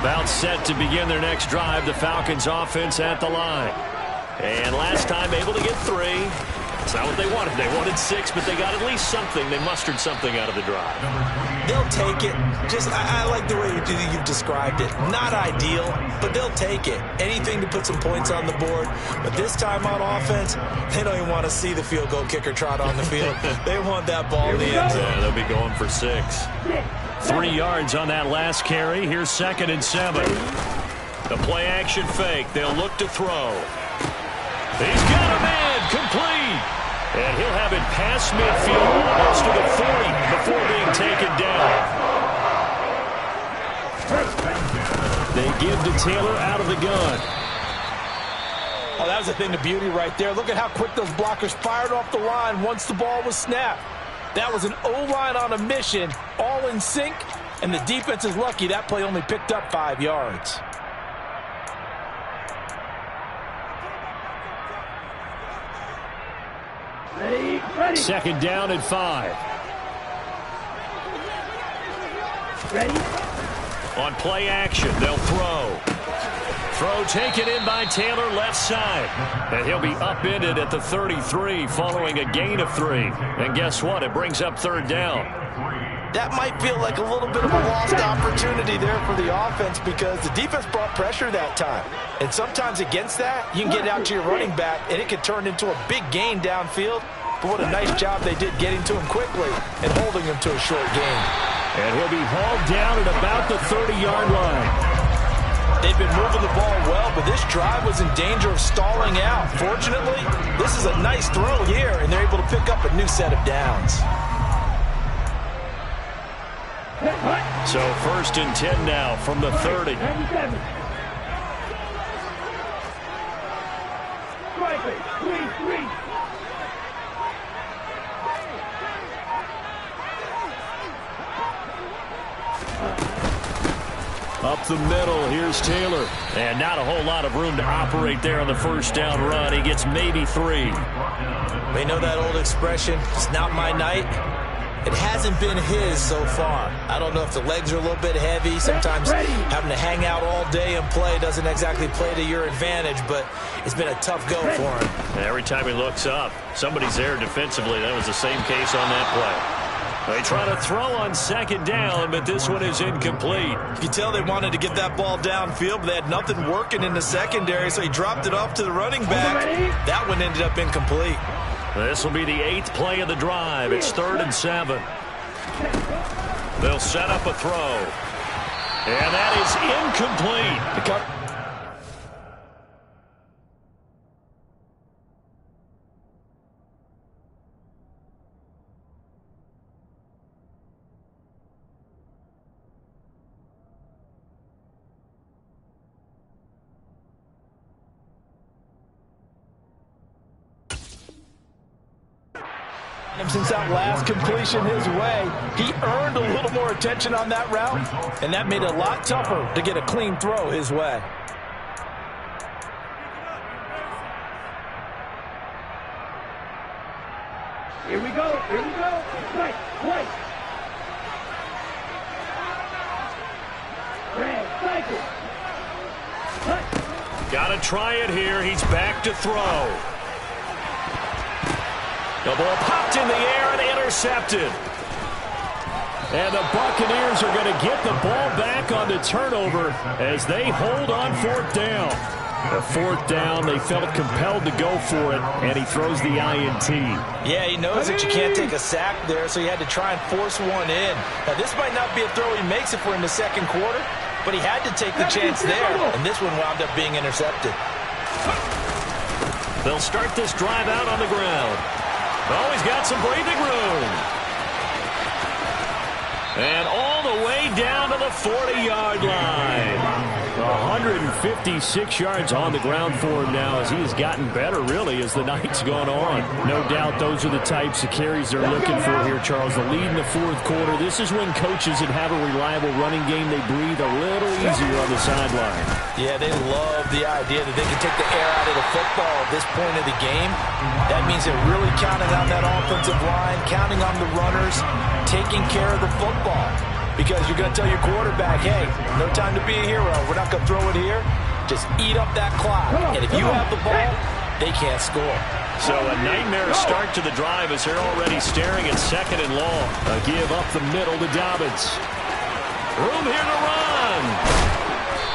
About set to begin their next drive. The Falcons offense at the line. And last time able to get 3. It's not what they wanted. They wanted 6, but they got at least something. They mustered something out of the drive. They'll take it. I like the way you've described it. Not ideal, but they'll take it. Anything to put some points on the board. But this time on offense, they don't even want to see the field goal kicker trot on the field. They want that ball in the end zone. Yeah, they'll be going for 6. 3 yards on that last carry. Here's 2nd and 7. The play action fake. They'll look to throw. He's got a man complete. And he'll have it past midfield almost to the 40 before being taken down. They give to Taylor out of the gun. Oh, that was a thing of beauty right there. Look at how quick those blockers fired off the line once the ball was snapped. That was an O-line on a mission, all in sync, and the defense is lucky that play only picked up 5 yards. Ready? 2nd down and 5. Ready? On play action, they'll throw. Throw taken in by Taylor, left side. And he'll be upended at the 33 following a gain of 3. And guess what? It brings up 3rd down. That might feel like a little bit of a lost opportunity there for the offense because the defense brought pressure that time. And sometimes against that, you can get out to your running back, and it can turn into a big gain downfield. But what a nice job they did getting to him quickly and holding him to a short gain. And he'll be hauled down at about the 30-yard line. They've been moving the ball well, but this drive was in danger of stalling out. Fortunately, this is a nice throw here, and they're able to pick up a new set of downs. So 1st and 10 now from the 30. 97. Striker, 3-3. Up the middle, here's Taylor. And not a whole lot of room to operate there on the 1st down run. He gets maybe 3. We know that old expression, it's not my night. It hasn't been his so far. I don't know if the legs are a little bit heavy. Sometimes having to hang out all day and play doesn't exactly play to your advantage, but it's been a tough go for him. And every time he looks up, somebody's there defensively. That was the same case on that play. They try to throw on 2nd down, but this one is incomplete. You can tell they wanted to get that ball downfield, but they had nothing working in the secondary, so he dropped it off to the running back. That one ended up incomplete. This will be the 8th play of the drive. It's 3rd and 7. They'll set up a throw. And that is incomplete. Since that last completion his way, he earned a little more attention on that route, and that made it a lot tougher to get a clean throw his way. Here we go. Right. Red, cycle. Got to try it here. He's back to throw. The ball popped in the air and intercepted. And the Buccaneers are going to get the ball back on the turnover as they hold on 4th down. The 4th down, they felt compelled to go for it, and he throws the INT. Yeah, he knows that you can't take a sack there, so he had to try and force one in. Now, this might not be a throw he makes if we're in the 2nd quarter, but he had to take the chance there, and this one wound up being intercepted. They'll start this drive out on the ground. Oh, he's got some breathing room. And all the way down to the 40-yard line. 156 yards on the ground for him now as he has gotten better, really, as the night's gone on. No doubt those are the types of carries they're looking for here, Charles. The lead in the 4th quarter. This is when coaches that have a reliable running game, they breathe a little easier on the sideline. Yeah, they love the idea that they can take the air out of the football at this point of the game. That means they're really counting on that offensive line, counting on the runners, taking care of the football. Because you're going to tell your quarterback, hey, no time to be a hero. We're not going to throw it here. Just eat up that clock. And if you have the ball, they can't score. So a nightmare start to the drive as they're already staring at 2nd and long. A give up the middle to Dobbins. Room here to run.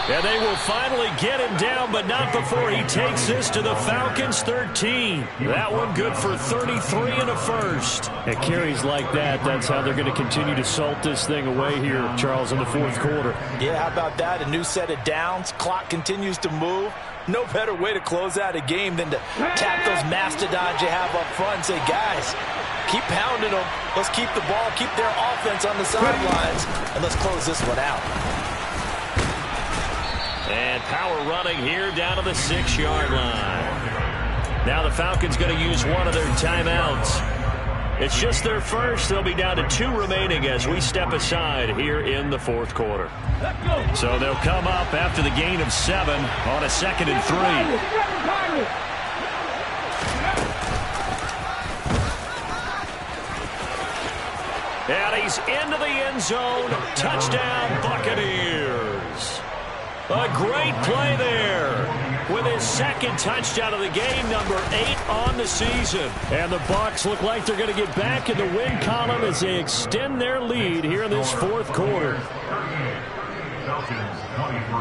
And they will finally get him down, but not before he takes this to the Falcons' 13. That one good for 33 and a first. At carries like that, that's how they're going to continue to salt this thing away here, Charles, in the 4th quarter. Yeah, how about that? A new set of downs. Clock continues to move. No better way to close out a game than to tap those mastodons you have up front and say, guys, keep pounding them. Let's keep the ball, keep their offense on the sidelines, and let's close this one out. And power running here down to the 6-yard line. Now the Falcons going to use one of their timeouts. It's just their first. They'll be down to 2 remaining as we step aside here in the 4th quarter. So they'll come up after the gain of 7 on a 2nd and 3. And he's into the end zone. Touchdown, Buccaneers. A great play there with his 2nd touchdown of the game, number 8 on the season. And the Bucs look like they're going to get back in the win column as they extend their lead here in this 4th quarter.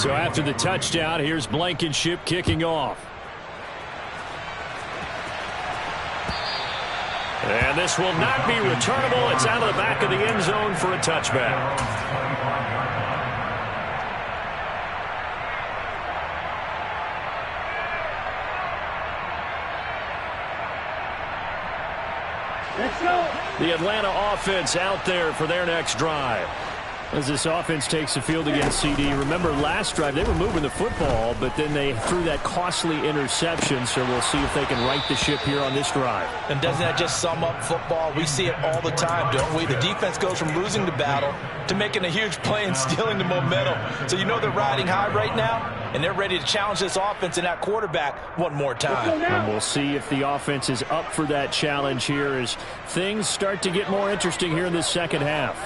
So after the touchdown, here's Blankenship kicking off. And this will not be returnable. It's out of the back of the end zone for a touchback. Let's go. The Atlanta offense out there for their next drive. As this offense takes the field against CD, remember last drive they were moving the football, but then they threw that costly interception, so we'll see if they can right the ship here on this drive. And doesn't that just sum up football? We see it all the time, don't we? The defense goes from losing the battle to making a huge play and stealing the momentum. So you know they're riding high right now, and they're ready to challenge this offense and that quarterback one more time. And we'll see if the offense is up for that challenge here as things start to get more interesting here in the second half.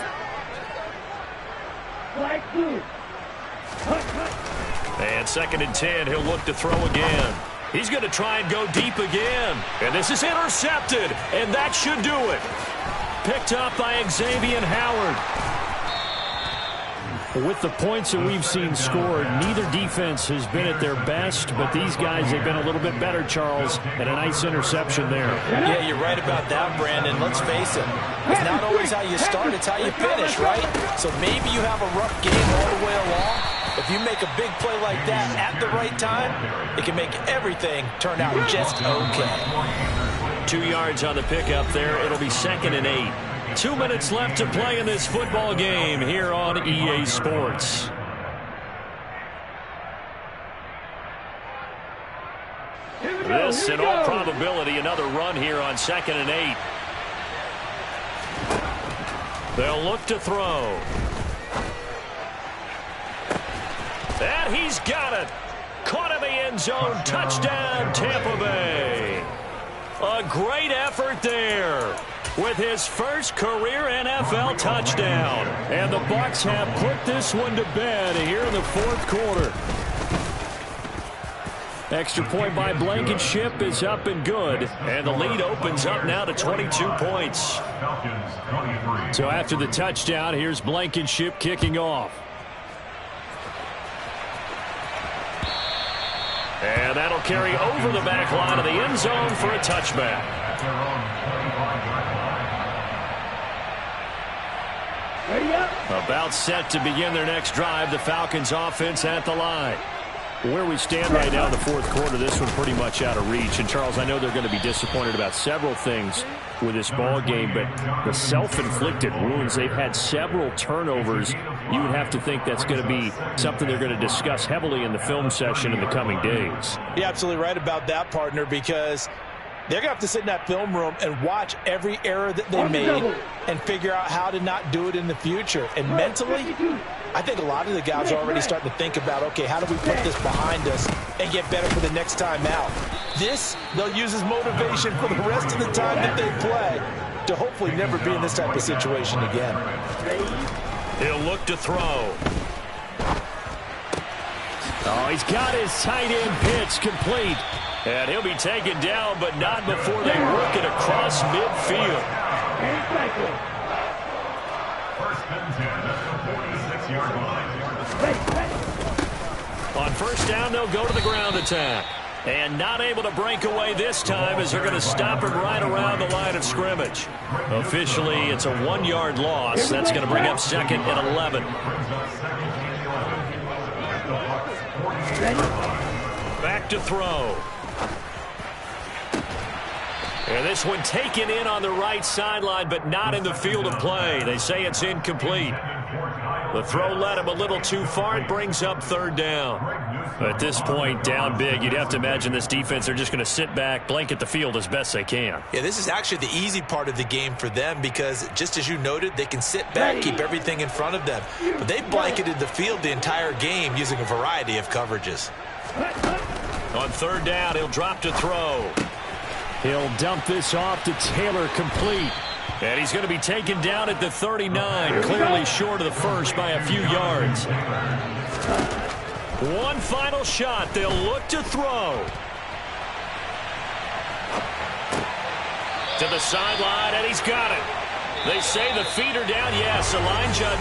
And 2nd and 10, he'll look to throw again. He's going to try and go deep again. And this is intercepted, and that should do it. Picked up by Xavier Howard. With the points that we've seen scored, neither defense has been at their best, but these guys have been a little bit better, Charles, and a nice interception there. Yeah, you're right about that, Brandon. Let's face it. It's not always how you start, it's how you finish, right? So maybe you have a rough game all the way along. If you make a big play like that at the right time, it can make everything turn out just okay. 2 yards on the pickup there. It'll be 2nd and 8. 2 minutes left to play in this football game here on EA Sports. This, in all probability, another run here on 2nd and 8. They'll look to throw. And he's got it. Caught in the end zone. Touchdown, Tampa Bay. A great effort there with his first career NFL touchdown. And the Bucs have put this one to bed here in the 4th quarter. Extra point by Blankenship is up and good. And the lead opens up now to 22 points. So after the touchdown, here's Blankenship kicking off. And that'll carry over the back line of the end zone for a touchback. About set to begin their next drive, the Falcons offense at the line. Where we stand right now in the 4th quarter, this one pretty much out of reach. And, Charles, I know they're going to be disappointed about several things with this ball game, but the self-inflicted wounds, they've had several turnovers. You would have to think that's going to be something they're going to discuss heavily in the film session in the coming days. You're absolutely right about that, partner, because they're going to have to sit in that film room and watch every error that they made and figure out how to not do it in the future. And mentally, I think a lot of the guys are already starting to think about, okay, how do we put this behind us and get better for the next time out? This, they'll use as motivation for the rest of the time that they play to hopefully never be in this type of situation again. He'll look to throw. Oh, he's got his tight end pitch complete. And he'll be taken down, but not before they work it across midfield. On 1st down, they'll go to the ground attack. And not able to break away this time as they're going to stop him right around the line of scrimmage. Officially, it's a 1-yard loss. That's going to bring up 2nd and 11. Back to throw. And this one taken in on the right sideline, but not in the field of play. They say it's incomplete. The throw led him a little too far. It brings up 3rd down. At this point, down big, you'd have to imagine this defense, they're just going to sit back, blanket the field as best they can. Yeah, this is actually the easy part of the game for them because, just as you noted, they can sit back, keep everything in front of them. But they've blanketed the field the entire game using a variety of coverages. On 3rd down, he'll drop to throw. He'll dump this off to Taylor, complete. And he's going to be taken down at the 39, clearly short of the first by a few yards. One final shot. They'll look to throw. To the sideline, and he's got it. They say the feet are down. Yes, the line judge